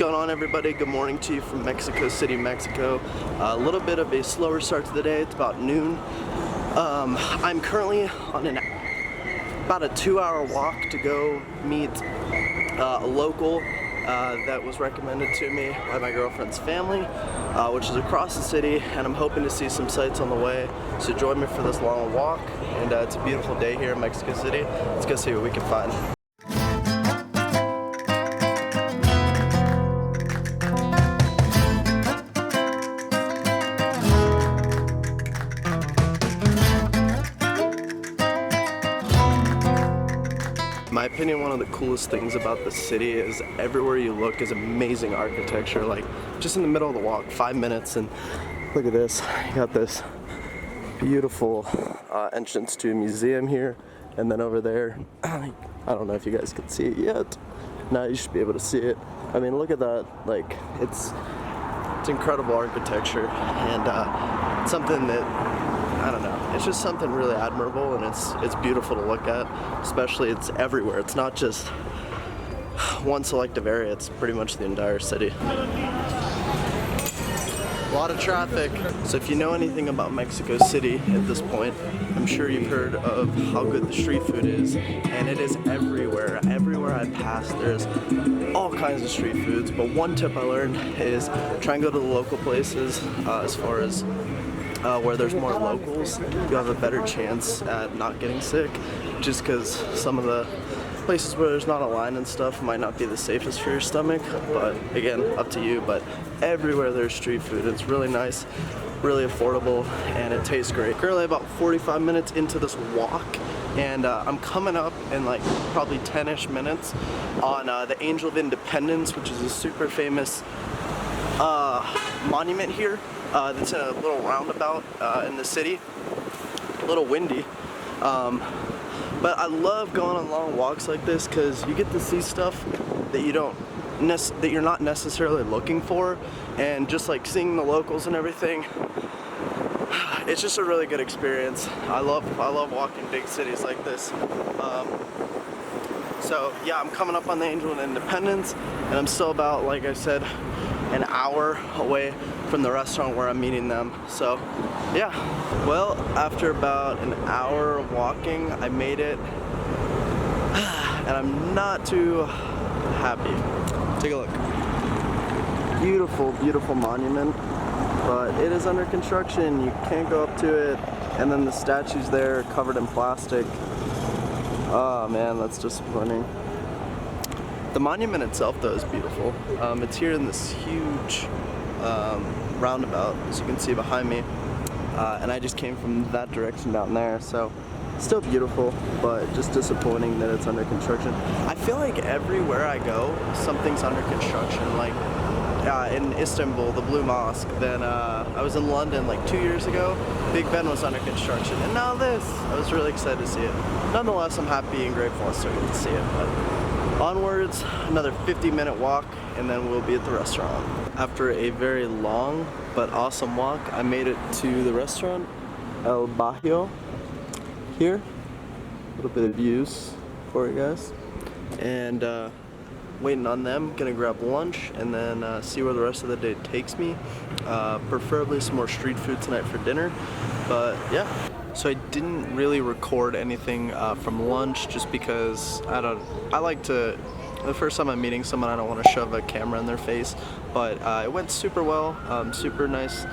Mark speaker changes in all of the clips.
Speaker 1: going on, everybody? Good morning to you from Mexico City, Mexico. A little bit of a slower start to the day. It's about noon. I'm currently on about a 2-hour walk to go meet a local that was recommended to me by my girlfriend's family, which is across the city, and I'm hoping to see some sights on the way. So join me for this long walk, and it's a beautiful day here in Mexico City. Let's go see what we can find. In my opinion, one of the coolest things about the city is everywhere you look is amazing architecture. Like just in the middle of the walk, 5 minutes, and look at this. You got this beautiful entrance to a museum here, and then over there, I don't know if you guys can see it yet. Now you should be able to see it. I mean, look at that. Like it's incredible architecture, and something that, I don't know, it's just something really admirable, and it's beautiful to look at. Especially it's everywhere. It's not just one selective area, it's pretty much the entire city. A lot of traffic. So if you know anything about Mexico City at this point, I'm sure you've heard of how good the street food is, and it is everywhere. Everywhere I pass, there's all kinds of street foods, but one tip I learned is try and go to the local places as far as where there's more locals. You have a better chance at not getting sick, just because some of the places where there's not a line and stuff might not be the safest for your stomach, but again, up to you. But everywhere there's street food. It's really nice, really affordable, and it tastes great. Currently about 45 minutes into this walk, and I'm coming up in like probably 10-ish minutes on the Angel of Independence, which is a super famous monument here. That's in a little roundabout in the city. A little windy. But I love going on long walks like this because you get to see stuff that you're not necessarily looking for, and just like seeing the locals and everything, it's just a really good experience. I love walking big cities like this. So yeah, I'm coming up on the Angel of Independence, and I'm still about, like I said, an hour away from the restaurant where I'm meeting them. So yeah, well, after about an hour of walking, I made it, and I'm not too happy. Take a look. Beautiful, beautiful monument, but it is under construction. You can't go up to it, and then the statue's there covered in plastic. Oh man, that's disappointing. The monument itself, though, is beautiful. It's here in this huge roundabout, as you can see behind me, and I just came from that direction down there, so still beautiful, but just disappointing that it's under construction. I feel like everywhere I go, something's under construction. Like in Istanbul, the Blue Mosque. Then I was in London like 2 years ago. Big Ben was under construction, and now this. I was really excited to see it. Nonetheless, I'm happy and grateful I still get to see it. But onwards, another 50-minute walk, and then we'll be at the restaurant. After a very long but awesome walk, I made it to the restaurant, El Barrio, here. A little bit of views for you guys. And waiting on them, gonna grab lunch, and then see where the rest of the day takes me. Preferably some more street food tonight for dinner, but yeah. So I didn't really record anything from lunch, just because I like to, the first time I'm meeting someone, I don't want to shove a camera in their face, but it went super well. Super nice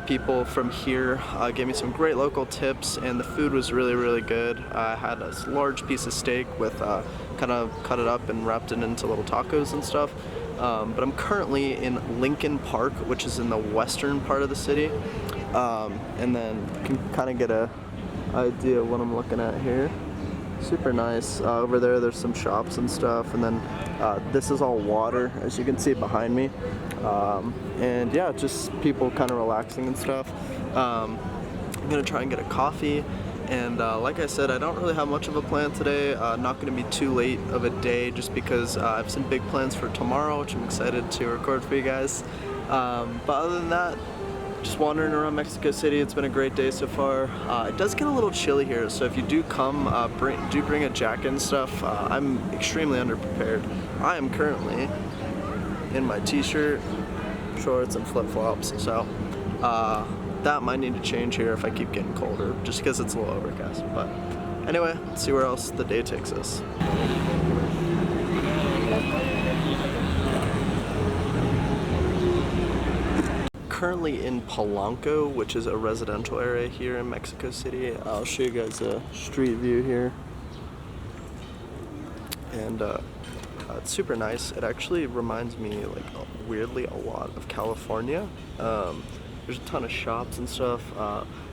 Speaker 1: people from here gave me some great local tips, and the food was really, really good. I had a large piece of steak with kind of cut it up and wrapped it into little tacos and stuff. But I'm currently in Lincoln Park, which is in the western part of the city. And then you can kind of get an idea of what I'm looking at here. Super nice. Over there's some shops and stuff, and then this is all water, as you can see behind me. And yeah, just people kind of relaxing and stuff. I'm gonna try and get a coffee, and like I said, I don't really have much of a plan today. Not gonna be too late of a day, just because I have some big plans for tomorrow, which I'm excited to record for you guys. But other than that, just wandering around Mexico City. It's been a great day so far. It does get a little chilly here, so if you do come, do bring a jacket and stuff. I'm extremely underprepared. I am currently in my t-shirt, shorts, and flip-flops. So that might need to change here if I keep getting colder, just because it's a little overcast. But anyway, let's see where else the day takes us. Currently in Polanco, which is a residential area here in Mexico City. I'll show you guys a street view here. And it's super nice. It actually reminds me, like, weirdly a lot of California. There's a ton of shops and stuff.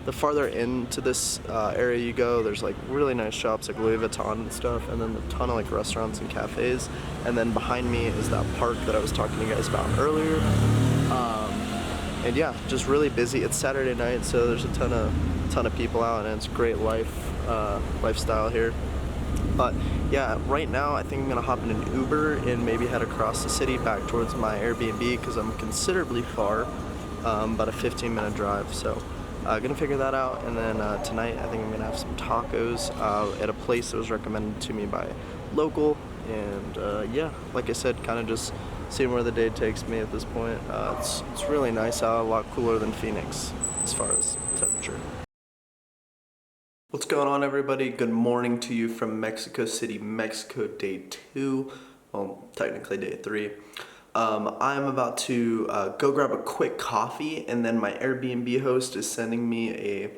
Speaker 1: The farther into this area you go, there's like really nice shops like Louis Vuitton and stuff, and then a ton of like restaurants and cafes. And then behind me is that park that I was talking to you guys about earlier. And yeah, just really busy. It's Saturday night, so there's a ton of people out, and it's a great lifestyle here. But yeah, right now I think I'm gonna hop in an Uber and maybe head across the city back towards my Airbnb, because I'm considerably far, about a 15-minute drive. So gonna figure that out, and then tonight I think I'm gonna have some tacos at a place that was recommended to me by local. And yeah, like I said, kind of just seeing where the day takes me at this point. It's really nice out, a lot cooler than Phoenix as far as temperature. What's going on, everybody? Good morning to you from Mexico City, Mexico, day 2. Well, technically day 3. I'm about to go grab a quick coffee, and then my Airbnb host is sending me a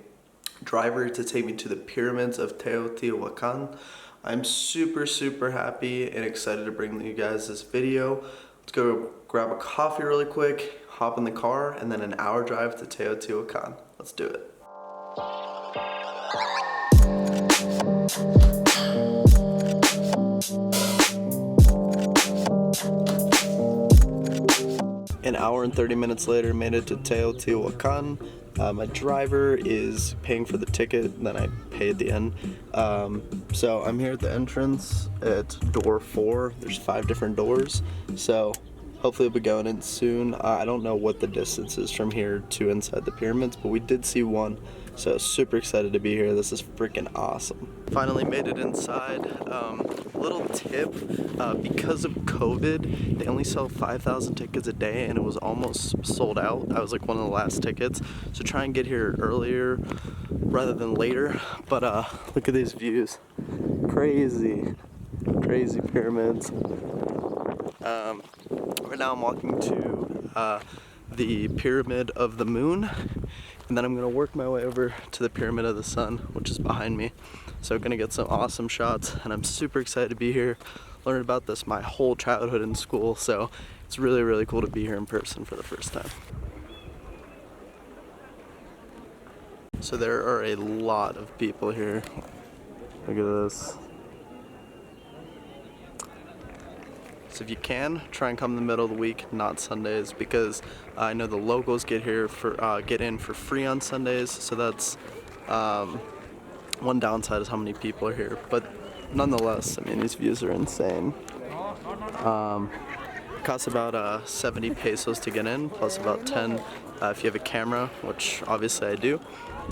Speaker 1: driver to take me to the pyramids of Teotihuacan. I'm super happy and excited to bring you guys this video. Let's go grab a coffee really quick, hop in the car, and then an hour drive to Teotihuacan. Let's do it. An hour and 30 minutes later, made it to Teotihuacan. My driver is paying for the ticket, and then I pay at the end. So I'm here at the entrance at door 4. There's 5 different doors, so hopefully we'll be going in soon. I don't know what the distance is from here to inside the pyramids, but we did see one, so super excited to be here. This is freaking awesome. Finally made it inside. Little tip, because of COVID, they only sell 5,000 tickets a day, and it was almost sold out. I was like one of the last tickets, so try and get here earlier rather than later. But look at these views. Crazy pyramids. Right now I'm walking to the Pyramid of the Moon, and then I'm gonna work my way over to the Pyramid of the Sun, which is behind me. So gonna get some awesome shots, and I'm super excited to be here. Learned about this my whole childhood in school, so it's really cool to be here in person for the first time. So there are a lot of people here. Look at this. So if you can, try and come in the middle of the week, not Sundays, because I know the locals get in for free on Sundays. So that's one downside is how many people are here. But nonetheless, I mean, these views are insane. It costs about 70 pesos to get in, plus about 10 if you have a camera, which obviously I do.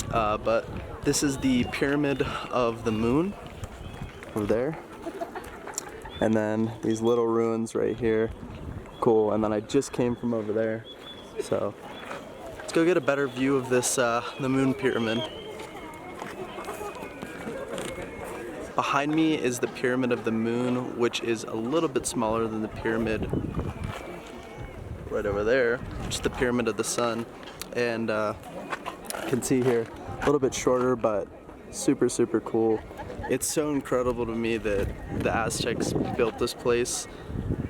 Speaker 1: But this is the Pyramid of the Moon over there. And then these little ruins right here. Cool. And then I just came from over there. So let's go get a better view of this, the Moon Pyramid. Behind me is the Pyramid of the Moon, which is a little bit smaller than the pyramid right over there, which is the Pyramid of the Sun. And you can see here, a little bit shorter, but super cool. It's so incredible to me that the Aztecs built this place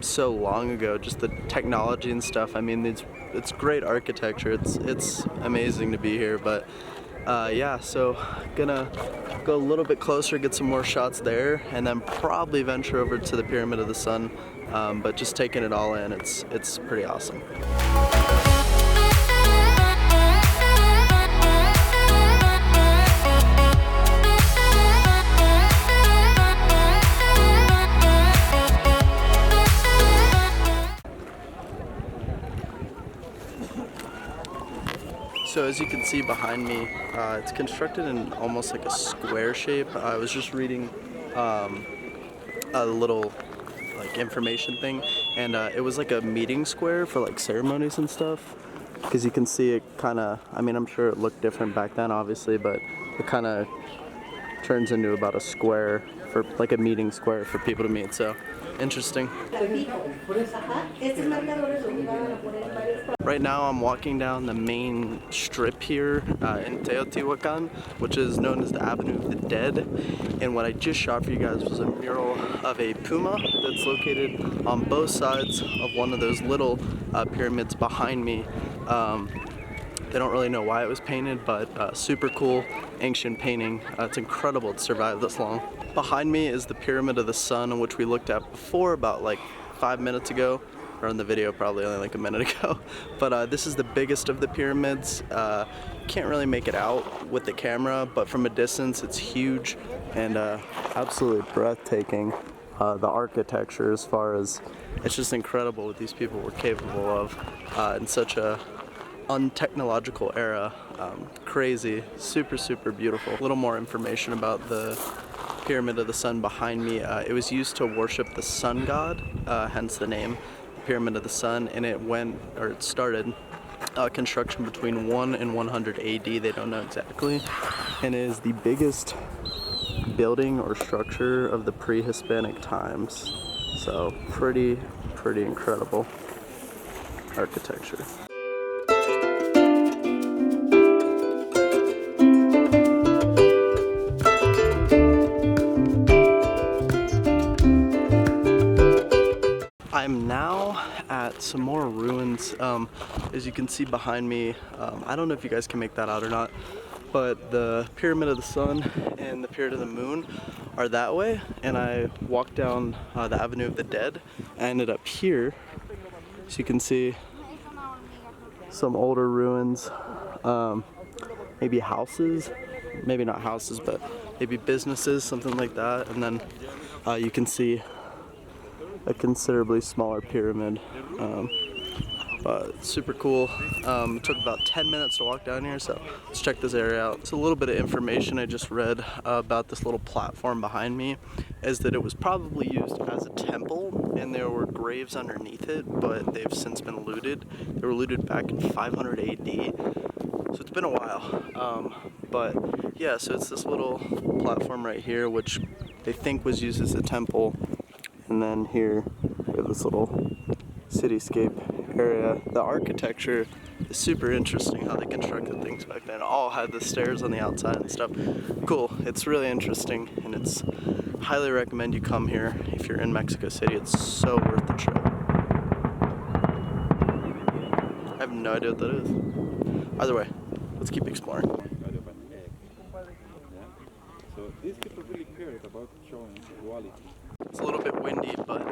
Speaker 1: so long ago, just the technology and stuff. I mean, it's great architecture. It's amazing to be here, but yeah, so gonna go a little bit closer, get some more shots there, and then probably venture over to the Pyramid of the Sun. But just taking it all in, it's pretty awesome. So as you can see behind me, it's constructed in almost like a square shape. I was just reading a little like information thing, and it was like a meeting square for like ceremonies and stuff. Because you can see it kind of, I mean, I'm sure it looked different back then, obviously, but it kind of turns into about a square for like a meeting square for people to meet. So interesting. Right now I'm walking down the main strip here in Teotihuacan, which is known as the Avenue of the Dead. And what I just shot for you guys was a mural of a puma that's located on both sides of one of those little pyramids behind me. They don't really know why it was painted, but super cool ancient painting. It's incredible to survive this long. Behind me is the Pyramid of the Sun, which we looked at before about like 5 minutes ago, or in the video probably only like a minute ago. But this is the biggest of the pyramids. Can't really make it out with the camera, but from a distance it's huge and absolutely breathtaking. The architecture, as far as, it's just incredible what these people were capable of in such a untechnological era. Crazy, super beautiful. A little more information about the Pyramid of the Sun behind me. It was used to worship the sun god, hence the name, Pyramid of the Sun, and it started construction between 1 and 100 AD, they don't know exactly, and it is the biggest building or structure of the pre-Hispanic times. So pretty incredible architecture. I'm now at some more ruins. As you can see behind me, I don't know if you guys can make that out or not, but the Pyramid of the Sun and the Pyramid of the Moon are that way, and I walked down the Avenue of the Dead. I ended up here, so you can see some older ruins, maybe houses, maybe not houses, but maybe businesses, something like that, and then you can see a considerably smaller pyramid, but super cool. It took about 10 minutes to walk down here, so let's check this area out. So a little bit of information I just read about this little platform behind me is that it was probably used as a temple, and there were graves underneath it, but they've since been looted. They were looted back in 500 AD, so it's been a while. But yeah, so it's this little platform right here, which they think was used as a temple. And then here we have this little cityscape area. The architecture is super interesting, how they constructed things back then. All had the stairs on the outside and stuff. Cool, it's really interesting, and it's highly recommend you come here if you're in Mexico City. It's so worth the trip. I have no idea what that is. Either way, let's keep exploring.
Speaker 2: So these people really cared about showing quality.
Speaker 1: It's a little bit windy, but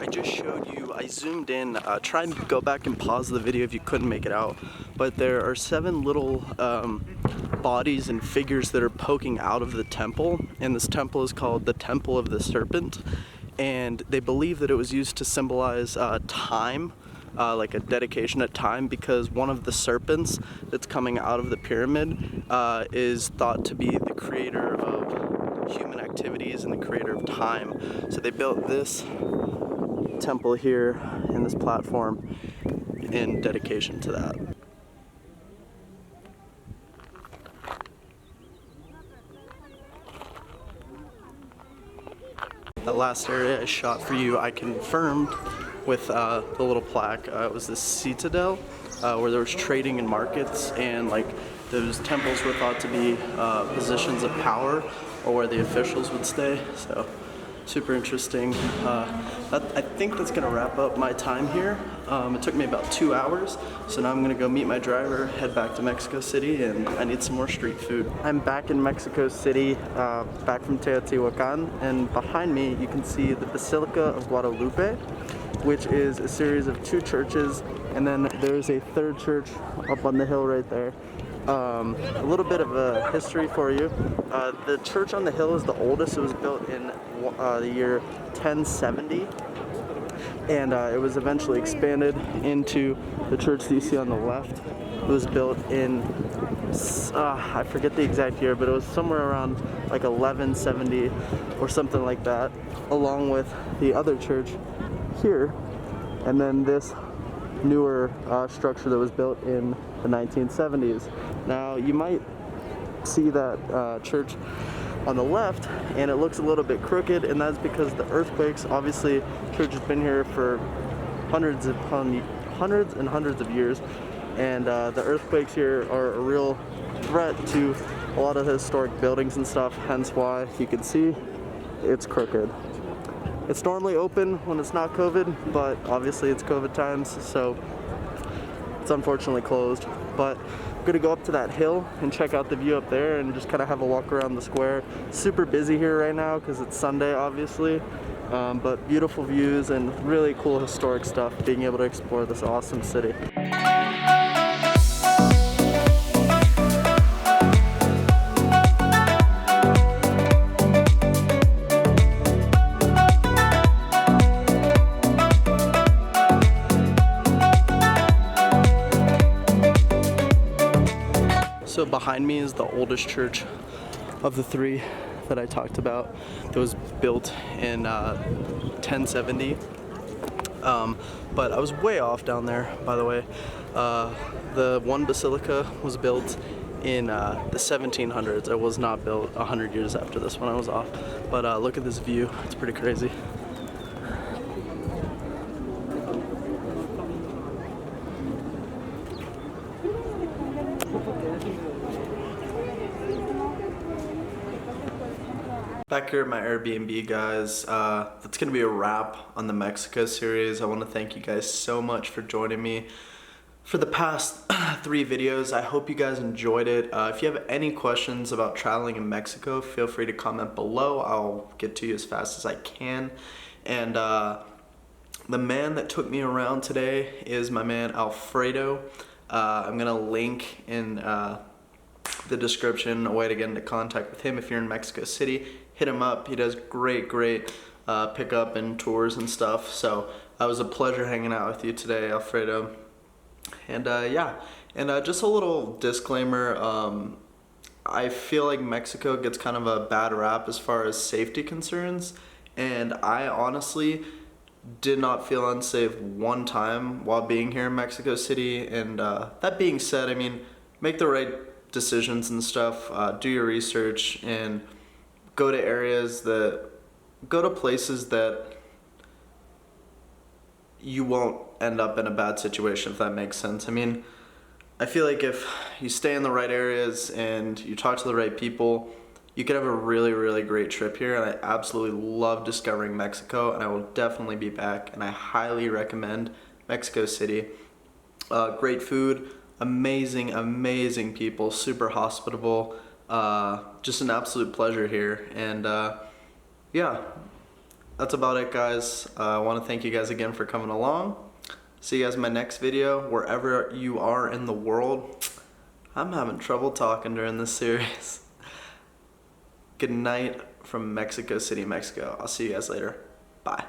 Speaker 1: I just showed you, I zoomed in, try and go back and pause the video if you couldn't make it out, but there are 7 little bodies and figures that are poking out of the temple, and this temple is called the Temple of the Serpent, and they believe that it was used to symbolize time, like a dedication at time, because one of the serpents that's coming out of the pyramid is thought to be the creator of human activities and the creator of time. So they built this temple here and this platform in dedication to that. The last area I shot for you, I confirmed with the little plaque. It was this citadel where there was trading and markets, and like those temples were thought to be positions of power, or where the officials would stay. So super interesting. I think that's gonna wrap up my time here. It took me about 2 hours, so now I'm gonna go meet my driver, head back to Mexico City, and I need some more street food. I'm back in Mexico City, back from Teotihuacan, and behind me you can see the Basilica of Guadalupe, which is a series of 2 churches, and then there's a 3rd church up on the hill right there. A little bit of a history for you. The church on the hill is the oldest. It was built in the year 1070, and it was eventually expanded into the church that you see on the left. It was built in, I forget the exact year, but it was somewhere around like 1170 or something like that, along with the other church here, and then this newer structure that was built in the 1970s. Now you might see that church on the left, and it looks a little bit crooked, and that's because the earthquakes. Obviously, church has been here for hundreds and hundreds of years, and the earthquakes here are a real threat to a lot of the historic buildings and stuff, hence why you can see it's crooked. It's normally open when it's not COVID, but obviously it's COVID times, so it's unfortunately closed. But I'm gonna go up to that hill and check out the view up there and just kind of have a walk around the square. Super busy here right now because it's Sunday, obviously, but beautiful views and really cool historic stuff, being able to explore this awesome city. So behind me is the oldest church of the three that I talked about that was built in 1070. But I was way off down there, by the way. The one basilica was built in the 1700s. It was not built 100 years after this one. I was off. But look at this view. It's pretty crazy. Back here at my Airbnb, guys. That's gonna be a wrap on the Mexico series. I want to thank you guys so much for joining me for the past 3 videos. I hope you guys enjoyed it. If you have any questions about traveling in Mexico, feel free to comment below. I'll get to you as fast as I can. And the man that took me around today is my man Alfredo. I'm gonna link in the description a way to get into contact with him if you're in Mexico City. Hit him up. He does great pickup and tours and stuff. So it was a pleasure hanging out with you today, Alfredo. And yeah, and just a little disclaimer. I feel like Mexico gets kind of a bad rap as far as safety concerns, and I honestly did not feel unsafe one time while being here in Mexico City. And that being said, I mean, make the right decisions and stuff. Do your research and go to places that you won't end up in a bad situation, if that makes sense. I mean, I feel like if you stay in the right areas and you talk to the right people, you could have a really great trip here. And I absolutely love discovering Mexico, and I will definitely be back, and I highly recommend Mexico City. Great food, amazing people, super hospitable. Just an absolute pleasure here. And yeah, that's about it, guys. I want to thank you guys again for coming along. See you guys in my next video, wherever you are in the world. I'm having trouble talking during this series. Good night from Mexico City, Mexico. I'll see you guys later. Bye.